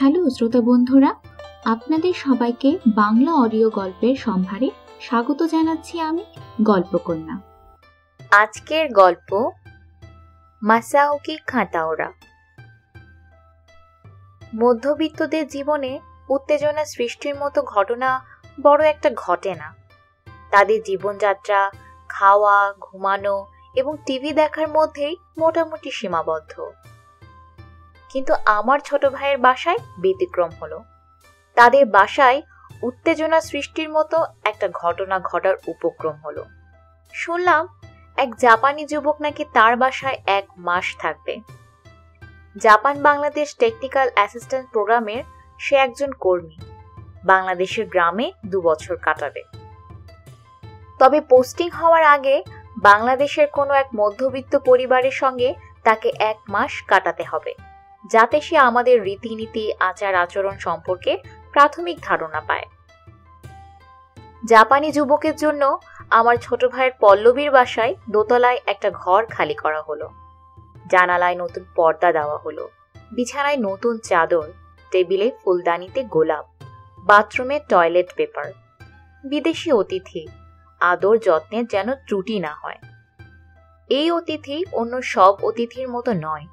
Hello শ্রোতা বন্ধুরা, আপনাদের সবাইকে বাংলা অডিও গল্পের সম্ভারে স্বাগত জানাচ্ছি আমি গল্পকন্যা। আজকের গল্প মাসাওকি খাতাওরা। মধ্যবিত্তদের জীবনে উত্তেজনা সৃষ্টির মতো ঘটনা বড় একটা ঘটে না। তাদের জীবনযাত্রা খাওয়া, ঘুমানো এবং টিভি দেখার মধ্যেই মোটামুটি সীমাবদ্ধ। কিন্তু আমার ছোট ভাইয়ের বাসায় ব্যতিক্রম হলো। তাদের বাসায় উত্তেজনা সৃষ্টির মতো একটা ঘটনা ঘটার উপক্রম হলো। শুনলাম এক জাপানি যুবক নাকি তার বাসায় 1 মাস থাকবে। জাপান বাংলাদেশ টেকনিক্যাল অ্যাসিস্ট্যান্ট প্রোগ্রামের সে একজন কর্মী। বাংলাদেশের গ্রামে 2 বছর কাটাবে। তবে পোস্টিং হওয়ার আগে বাংলাদেশের কোনো এক মধ্যবিত্ত পরিবারের সঙ্গে তাকে 1 মাস কাটাতে হবে, যাতে সে আমাদের রীতিনীতি আচার আচরণ সম্পর্কে প্রাথমিক ধারণা পায়। জাপানি যুবকের জন্য আমার ছোট ভাইয়ের পল্লবীর বাসায় দোতলায় একটা ঘর খালি করা হলো। জানালায় নতুন পর্দা দেওয়া হলো, বিছানায় নতুন চাদর, টেবিলে ফুলদানিতে গোলাপ, বাথরুমে টয়লেট পেপার। বিদেশি অতিথি, আদর যত্নের যেন ত্রুটি না হয়। এই অতিথি অন্য সব অতিথির মতো নয়।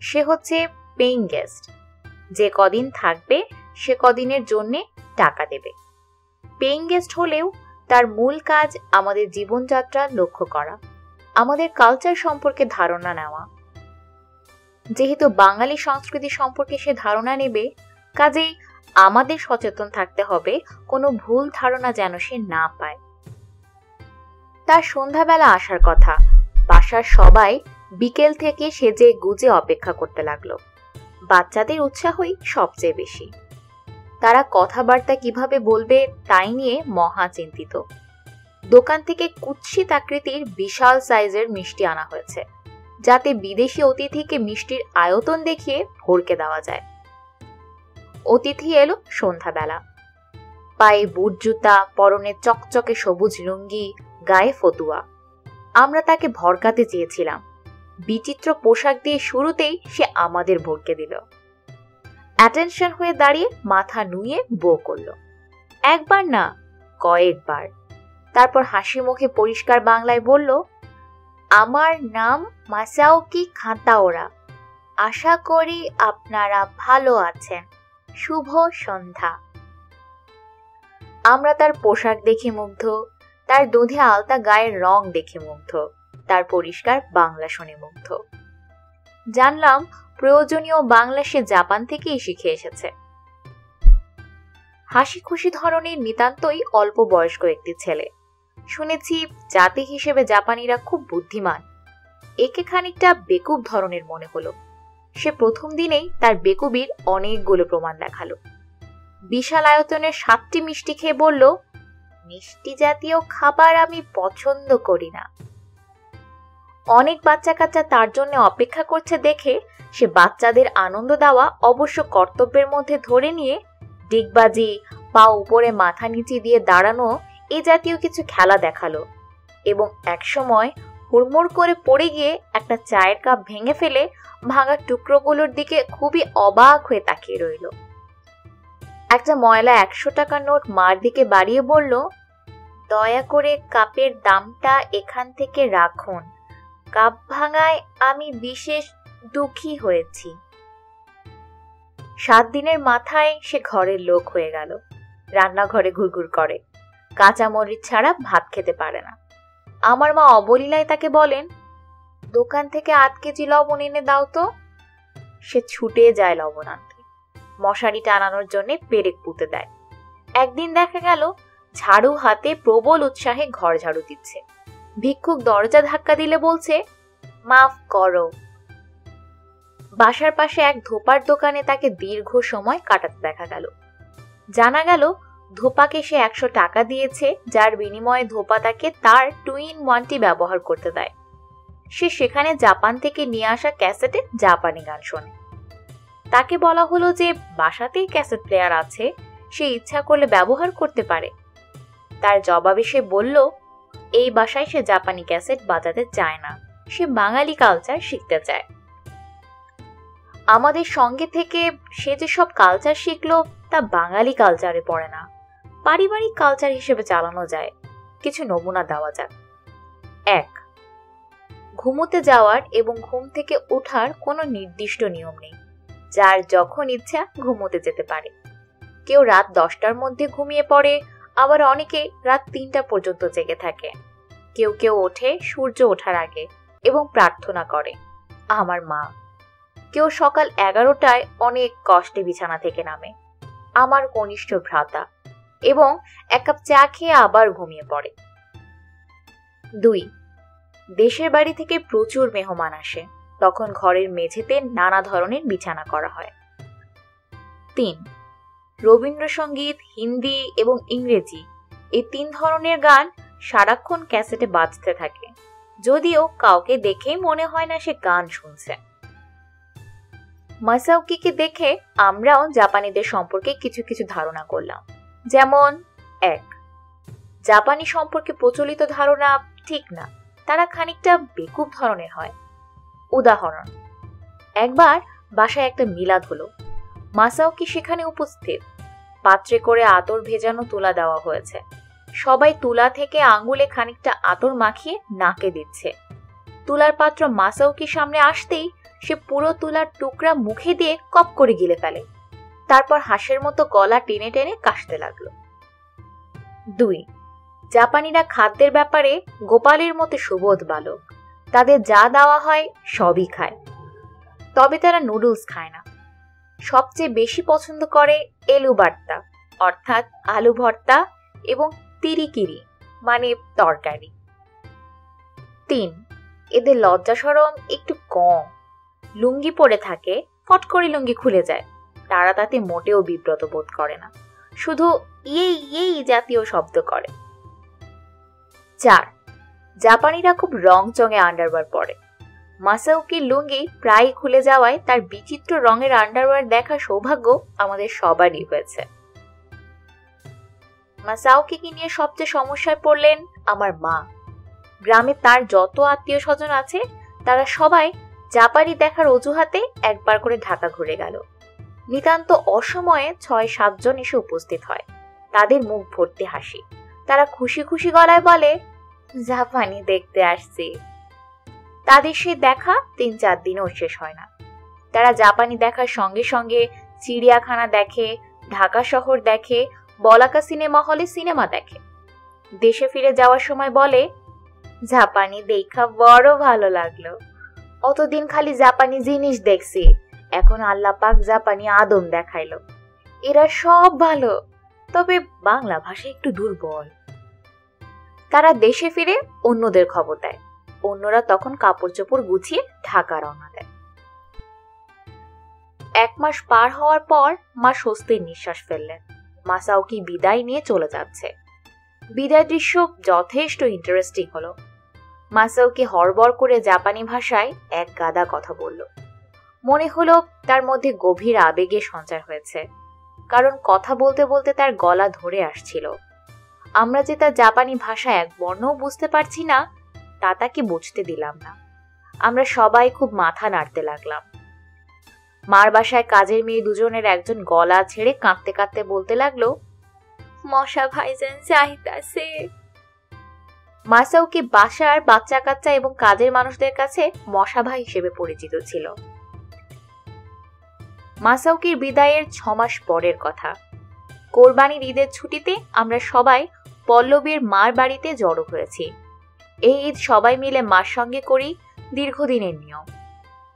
সে হচ্ছে পেইং গেস্ট। যে কদিন থাকবে সে কদিনের জন্যে টাকা দেবে। পেইং গেস্ট হলেও তার মূল কাজ আমাদের জীবনযাত্রা লক্ষ্য করা, আমাদের কালচার সম্পর্কে ধারণা নেওয়া। যেহেতু বাঙালি সংস্কৃতি সম্পর্কে সে ধারণা নেবে, কাজেই আমাদের সচেতন থাকতে হবে কোনো ভুল ধারণা যেন সে না পায়। তার সন্ধ্যাবেলা আসার কথা। বাসার সবাই বিকেল থেকে সেজে গুজে অপেক্ষা করতে লাগলো। বাচ্চাদের উৎসাহই সবচেয়ে বেশি। তারা কথাবার্তা কিভাবে বলবে তাই নিয়ে মহা চিন্তিত। দোকান থেকে কুৎসিত আকৃতির বিশাল সাইজের মিষ্টি আনা হয়েছে, যাতে বিদেশি অতিথিকে মিষ্টির আয়তন দেখিয়ে ভরকে দেওয়া যায়। অতিথি এলো সন্ধ্যাবেলা। পায়ে বুট জুতা, পরনে চকচকে সবুজ লুঙ্গি, গায়ে ফতুয়া। আমরা তাকে ভরকাতে চেয়েছিলাম। বিচিত্র পোশাক দিয়ে শুরুতেই সে আমাদের ভরকে দিল। অ্যাটেনশন হয়ে দাঁড়িয়ে মাথা নুয়ে বো করল। একবার না, কয়েকবার। তারপর হাসি মুখে পরিষ্কার বাংলায় বলল, আমার নাম মাসাওকি খাতাওরা। আশা করি আপনারা ভালো আছেন। শুভ সন্ধ্যা। আমরা তার পোশাক দেখে মুগ্ধ, তার দুধে আলতা গায়ের রং দেখে মুগ্ধ, তার পরিষ্কার বাংলা শুনে মুগ্ধ। জানলাম প্রয়োজনীয় বাংলা সে জাপান থেকেই শিখে এসেছে। হাসি খুশি ধরনের নিতান্তই অল্প বয়স্ক একটি ছেলে। শুনেছি জাতি হিসেবে জাপানিরা খুব বুদ্ধিমান। একে খানিকটা বেকুব ধরনের মনে হলো। সে প্রথম দিনেই তার বেকুবির অনেকগুলো প্রমাণ দেখালো। বিশাল আয়তনের 7টি মিষ্টি খেয়ে বলল, মিষ্টি জাতীয় খাবার আমি পছন্দ করি না। অনেক বাচ্চা কাচ্চা তার জন্য অপেক্ষা করছে দেখে সে বাচ্চাদের আনন্দ দেওয়া অবশ্য কর্তব্যের মধ্যে ধরে নিয়ে ডিগবাজি, পা উপরে মাথা নিচে দিয়ে দাঁড়ানো এ জাতীয় কিছু খেলা দেখালো এবং একসময় হুড়মুড় করে পড়ে গিয়ে একটা চায়ের কাপ ভেঙে ফেলে ভাঙা টুকরোগুলোর দিকে খুবই অবাক হয়ে তাকিয়ে রইল। একটা ময়লা 100 টাকার নোট মার দিকে বাড়িয়ে বলল, দয়া করে কাপের দামটা এখান থেকে রাখুন। কাপ ভাঙায় আমি বিশেষ দুঃখী হয়েছি। 7 দিনের মাথায় সে ঘরের লোক হয়ে গেল। রান্নাঘরে ঘুরঘুর করে, কাঁচামরিচ ছাড়া ভাত খেতে পারে না। আমার মা অবলীলায় তাকে বলেন, দোকান থেকে 8 কেজি লবণ এনে দাও তো। সে ছুটে যায় লবণ আনতে। মশারি টানানোর জন্য পেরেক পুঁতে দেয়। একদিন দেখা গেল ঝাড়ু হাতে প্রবল উৎসাহে ঘর ঝাড়ু দিচ্ছে। ভিক্ষুক দরজা ধাক্কা দিলে বলছে, মাফ করো। বাসার পাশে এক ধোপার দোকানে তাকে দীর্ঘ সময় কাটাতে দেখা গেল। জানা গেল ধোপাকে সে 100 টাকা দিয়েছে, যার বিনিময়ে ধোপা তাকে তার 2-in-1টি ব্যবহার করতে দেয়। সে সেখানে জাপান থেকে নিয়ে আসা ক্যাসেটে জাপানি গান শোনে। তাকে বলা হলো যে বাসাতেই ক্যাসেট প্লেয়ার আছে, সে ইচ্ছা করলে ব্যবহার করতে পারে। তার জবাবে সে বলল, এই বাসায় সে জাপানি ক্যাসেট বাজাতে চায় না, সে বাঙালি কালচার শিখতে চায়। আমাদের সঙ্গে থেকে সে যে সব কালচার শিখলো তা বাঙালি কালচারে পড়ে না, পারিবারিক কালচার হিসেবে চালানো যায়। কিছু নমুনা দেওয়া যাক। 1. ঘুমোতে যাওয়ার এবং ঘুম থেকে ওঠার কোনো নির্দিষ্ট নিয়ম নেই। যার যখন ইচ্ছা ঘুমোতে যেতে পারে। কেউ রাত 10টার মধ্যে ঘুমিয়ে পড়ে, আবার অনেকে রাত 3টা পর্যন্ত জেগে থাকে। কেউ কেউ ওঠে সূর্য ওঠার আগে এবং প্রার্থনা করে, আমার মা। কেউ সকাল 11টায় অনেক কষ্টে বিছানা থেকে নামে, আমার কনিষ্ঠ ভ্রাতা, এবং 1 কাপ চা খেয়ে আবার ঘুমিয়ে পড়ে। 2. দেশের বাড়ি থেকে প্রচুর মেহমান আসে, তখন ঘরের মেঝেতে নানা ধরনের বিছানা করা হয়। 3. রবীন্দ্রসঙ্গীত, হিন্দি এবং ইংরেজি এই 3 ধরনের গান সারাক্ষণ ক্যাসেটে বাজতে থাকে, যদিও কাউকে দেখেই মনে হয় না সে গান শুনছে। মাসাওকিকে দেখে আমরাও জাপানিদের সম্পর্কে কিছু কিছু ধারণা করলাম। যেমন 1. জাপানি সম্পর্কে প্রচলিত ধারণা ঠিক না, তারা খানিকটা বেকুব ধরনের হয়। উদাহরণ, একবার বাসায় একটা মিলাদ হলো, মাসাওকি সেখানে উপস্থিত। পাত্রে করে আতর ভেজানো তুলা দেওয়া হয়েছে, সবাই তুলা থেকে আঙ্গুলে খানিকটা আতর মাখিয়ে নাকে দিচ্ছে। তুলার পাত্র মাসাওকির সামনে আসতেই সে পুরো তুলার টুকরা মুখে দিয়ে কপ করে গিলে ফেলে, তারপর হাঁসের মতো গলা টেনে টেনে কাশতে লাগলো। 2. জাপানিরা খাদ্যের ব্যাপারে গোপালের মতো সুবোধ বালক, তাদের যা দেওয়া হয় সবই খায়। তবে তারা নুডলস খায় না, সবচেয়ে বেশি পছন্দ করে এলু বার্তা অর্থাৎ আলু ভর্তা এবং তিরিকিরি মানে তরকারি। 3. এদের লজ্জা শরম একটু কম, লুঙ্গি পরে থাকে, ফট করে লুঙ্গি খুলে যায়, তারা তাতে মোটেও বিব্রত বোধ করে না, শুধু এই এই জাতীয় শব্দ করে। 4. জাপানিরা খুব রং চঙে আন্ডারওয়্যার পরে। মাসাওকির লুঙ্গি প্রায় খুলে যাওয়ায় তার বিচিত্র রঙের আন্ডারওয়্যার দেখার সৌভাগ্য আমাদের সবারই হয়েছে। মাসাওকিকে নিয়ে সবচেয়ে সমস্যায় পড়লেন আমার মা। গ্রামে তার যত আত্মীয় স্বজন আছে তারা সবাই জাপানি দেখার অজুহাতে একবার করে ঢাকা ঘুরে গেল। নিতান্ত অসময়ে 6-7 জন এসে উপস্থিত হয়, তাদের মুখ ভর্তি হাসি। তারা খুশি খুশি গলায় বলে, জাপানি দেখতে আসছি। তাদের সে দেখা 3-4 দিনও শেষ হয় না। তারা জাপানি দেখার সঙ্গে সঙ্গে চিড়িয়াখানা দেখে, ঢাকা শহর দেখে, বলাকা সিনেমা হলে সিনেমা দেখে। দেশে ফিরে যাওয়ার সময় বলে, জাপানি দেখা বড় ভালো লাগলো, অতদিন খালি জাপানি জিনিস দেখছি, এখন আল্লাহ পাক জাপানি আদম দেখাইলো। এরা সব ভালো, তবে বাংলা ভাষা একটু দুর্বল। তারা দেশে ফিরে অন্যদের খবর দেয়, অন্যরা তখন কাপড় চোপড় গুছিয়ে ঢাকা রওনা দেয়। 1 মাস পার হওয়ার পর মা স্বস্তির নিঃশ্বাস ফেললেন। মাসাওকি বিদায় নিয়ে চলে যাচ্ছে। বিদায় দৃশ্য যথেষ্ট ইন্টারেস্টিং হলো। মাসাওকি হড়বড় করে জাপানি ভাষায় এক গাদা কথা বলল। মনে হলো তার মধ্যে গভীর আবেগের সঞ্চার হয়েছে, কারণ কথা বলতে বলতে তার গলা ধরে আসছিল। আমরা যে তার জাপানি ভাষা এক বর্ণও বুঝতে পারছি না তা তাকে বুঝতে দিলাম না। আমরা সবাই খুব মাথা নাড়তে লাগলাম। মার বাসায় কাজের মেয়ে দুজনের একজন গলা ছেড়ে কাঁদতে কাঁদতে বলতে লাগলো, মশা ভাইজান চাইতাছে। মাসাওকি বাসার বাচ্চা কাচ্চা এবং কাজের মানুষদের কাছে মশা ভাই হিসেবে পরিচিত ছিল। মাসাওকির বিদায়ের 6 মাস পরের কথা। কোরবানির ঈদের ছুটিতে আমরা সবাই পল্লবীর মার বাড়িতে জড়ো হয়েছি। এই ঈদ সবাই মিলে মার সঙ্গে করি, দীর্ঘদিনের নিয়ম।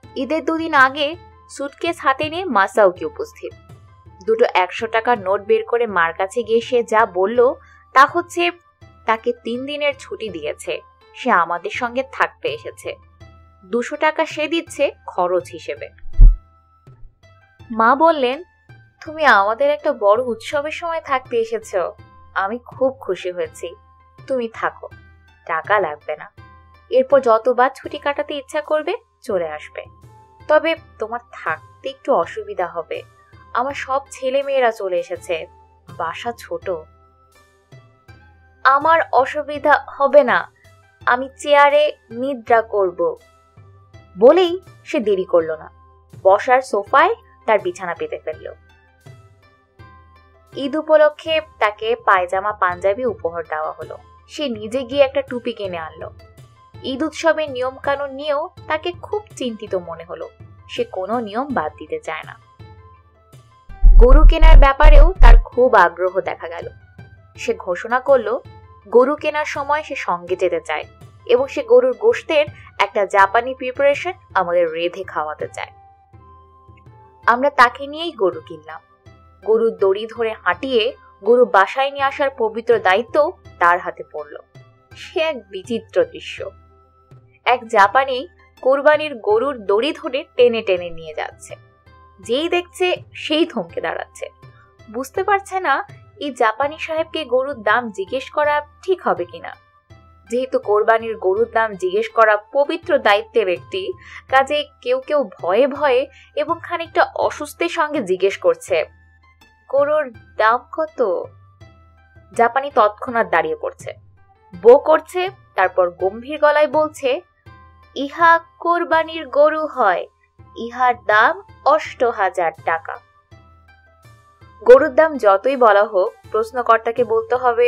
ঈদের 2 দিন আগে সুটকেস হাতে নিয়ে মাসাওকি উপস্থিত। 2 100 টাকার নোট বের করে মার কাছে গিয়ে সে যা বলল তা হচ্ছে তাকে 3 দিনের ছুটি দিয়েছে, সে আমাদের সঙ্গে থাকতে এসেছে, 200 টাকা সে দিচ্ছে খরচ হিসেবে। মা বললেন, তুমি আমাদের একটা বড় উৎসবের সময় থাকতে এসেছো, আমি খুব খুশি হয়েছি, তুমি থাকো, টাকা লাগবে না, এরপর যতবার ছুটি কাটাতে ইচ্ছা করবে চলে আসবে, তবে তোমার থাকতে একটু অসুবিধা হবে, আমার সব ছেলে মেয়েরা চলে এসেছে, বাসা ছোট। আমার অসুবিধা হবে না, আমি চেয়ারে নিদ্রা করব। বলেই সে দেরি করল না, বসার সোফায় তার বিছানা পেতে ফেলল। ঈদ উপলক্ষে তাকে পায়জামা পাঞ্জাবি উপহার দেওয়া হলো। সে নিজে গিয়ে একটা টুপি কিনে আনলো। ঈদ উৎসবের নিয়ম কানুন নিয়েও তাকে খুব চিন্তিত মনে হলো। সে কোনো নিয়ম বাদ দিতে চায় না। গরু কেনার ব্যাপারেও তার খুব আগ্রহ দেখা গেল। সে ঘোষণা করলো গরু কেনার সময় সে সঙ্গে যেতে চায় এবং সে গরুর গোশতের একটা জাপানি প্রিপারেশন আমাদের রেঁধে খাওয়াতে চায়। আমরা তাকে নিয়েই গরু কিনলাম। গরুর দড়ি ধরে হাঁটিয়ে গরু বাসায় নিয়ে আসার পবিত্র দায়িত্ব তার হাতে পড়ল। সে এক বিচিত্র দৃশ্য। এক জাপানি কোরবানির গরুর দড়ি ধরে টেনে টেনে নিয়ে যাচ্ছে। যেই দেখছে সেই থমকে দাঁড়াচ্ছে। বুঝতে পারছে না এই জাপানি সাহেবকে গরুর দাম জিজ্ঞেস করা ঠিক হবে কিনা। যেহেতু কোরবানির গরুর দাম জিজ্ঞেস করা পবিত্র দায়িত্বের একটি, কাজে কেউ কেউ ভয়ে ভয়ে এবং খানিকটা অস্বস্তির সঙ্গে জিজ্ঞেস করছে, গরুর দাম কত? জাপানি তৎক্ষণাৎ দাঁড়িয়ে পড়ছে, বো করছে, তারপর গম্ভীর গলায় বলছে, ইহা কোরবানির গরু হয়, ইহার দাম ৮,০০০ টাকা। গরুর দাম যতই বলা হোক, প্রশ্নকর্তাকে বলতে হবে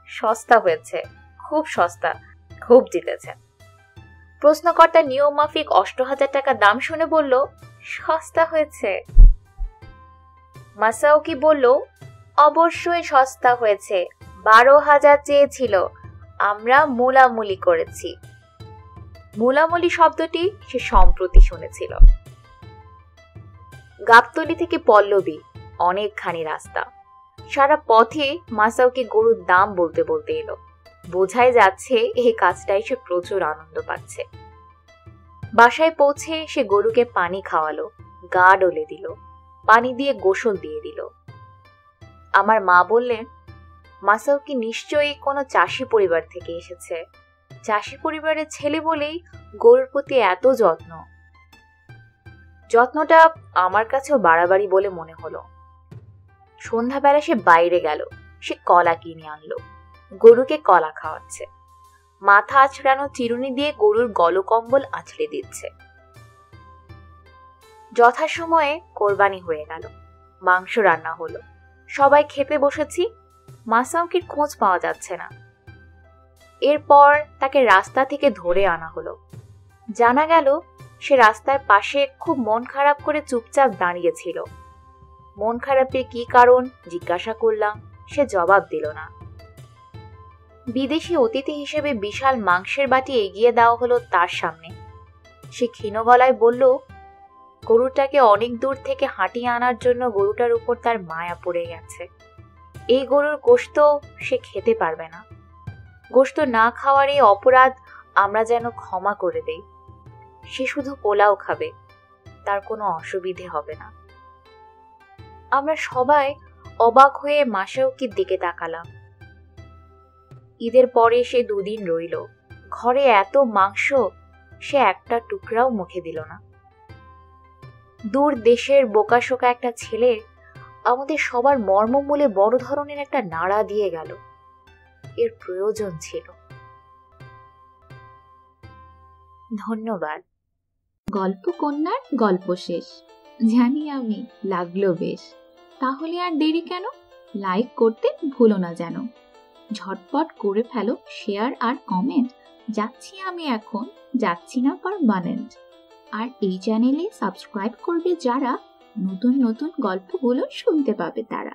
সস্তা হয়েছে, খুব সস্তা, খুব জিতেছে। প্রশ্নকর্তা নিয়ম মাফিক ৮,০০০ টাকা দাম শুনে বলল, সস্তা হয়েছে। মাসাওকি বলল, অবশ্যই সস্তা হয়েছে, ১২,০০০ চেয়েছিল, আমরা মুলামুলি করেছি। মুলামুলি শব্দটি সে সম্প্রতি শুনেছিল। গাবতলী থেকে পল্লবী অনেকখানি রাস্তা। সারা পথে মাসাওকি গরুর দাম বলতে বলতে এলো। বোঝাই যাচ্ছে এই কাজটাই সে প্রচুর আনন্দ পাচ্ছে। বাসায় পৌঁছে সে গরুকে পানি খাওয়ালো, গা ডলে দিল, পানি দিয়ে গোসল দিয়ে দিল। আমার মা বললেন, মাসাওকি নিশ্চয়ই কোনো চাষি পরিবার থেকে এসেছে। চাষি পরিবারের ছেলে বলেই গরুর প্রতি এত যত্ন। যত্নটা আমার কাছেও বাড়াবাড়ি বলে মনে হলো। সন্ধ্যাবেলা সে বাইরে গেল। সে কলা কিনে আনলো। গরুকে কলা খাওয়াচ্ছে। মাথা আছড়ানো চিরুনি দিয়ে গরুর গলকম্বল আছড়ে দিচ্ছে। যথাসময়ে কোরবানি হয়ে গেল। মাংস রান্না হলো। সবাই খেতে বসেছি। মাসাওকির খোঁজ পাওয়া যাচ্ছে না। এরপর তাকে রাস্তা থেকে ধরে আনা হলো। জানা গেল সে রাস্তার পাশে খুব মন খারাপ করে চুপচাপ দাঁড়িয়েছিল। মন খারাপের কি কারণ জিজ্ঞাসা করলাম, সে জবাব দিল না। বিদেশি অতিথি হিসেবে বিশাল মাংসের বাটি এগিয়ে দেওয়া হলো তার সামনে। সে ক্ষীণ গলায় বলল, গরুটাকে অনেক দূর থেকে হাঁটিয়ে আনার জন্য গরুটার উপর তার মায়া পড়ে গেছে। এই গরুর গোশত সে খেতে পারবে না। গোশত না খাওয়ার এই অপরাধ আমরা যেন ক্ষমা করে দেই। সে শুধু পোলাও খাবে, তার কোনো অসুবিধে হবে না। আমরা সবাই অবাক হয়ে মাসাওকির দিকে তাকালাম। ঈদের পরে সে ২ দিন রইল। ঘরে এত মাংস, সে একটা টুকরাও মুখে দিল না। দূর দেশের বোকাশোকা একটা ছেলে আমাদের সবার মর্মমূলে বড় ধরনের একটা নাড়া দিয়ে গেল। এর প্রয়োজন ছিল। ধন্যবাদ। গল্প কন্যার গল্প শেষ। জানি আমি, লাগলো বেশ। তাহলে আর দেরি কেন? লাইক করতে ভুলো না যেন। ঝটপট করে ফেলো শেয়ার আর কমেন্ট। যাচ্ছি আমি এখন, যাচ্ছি না পার্মানেন্ট। আর এই চ্যানেলে সাবস্ক্রাইব করবে যারা, নতুন নতুন গল্পগুলো শুনতে পাবে তারা।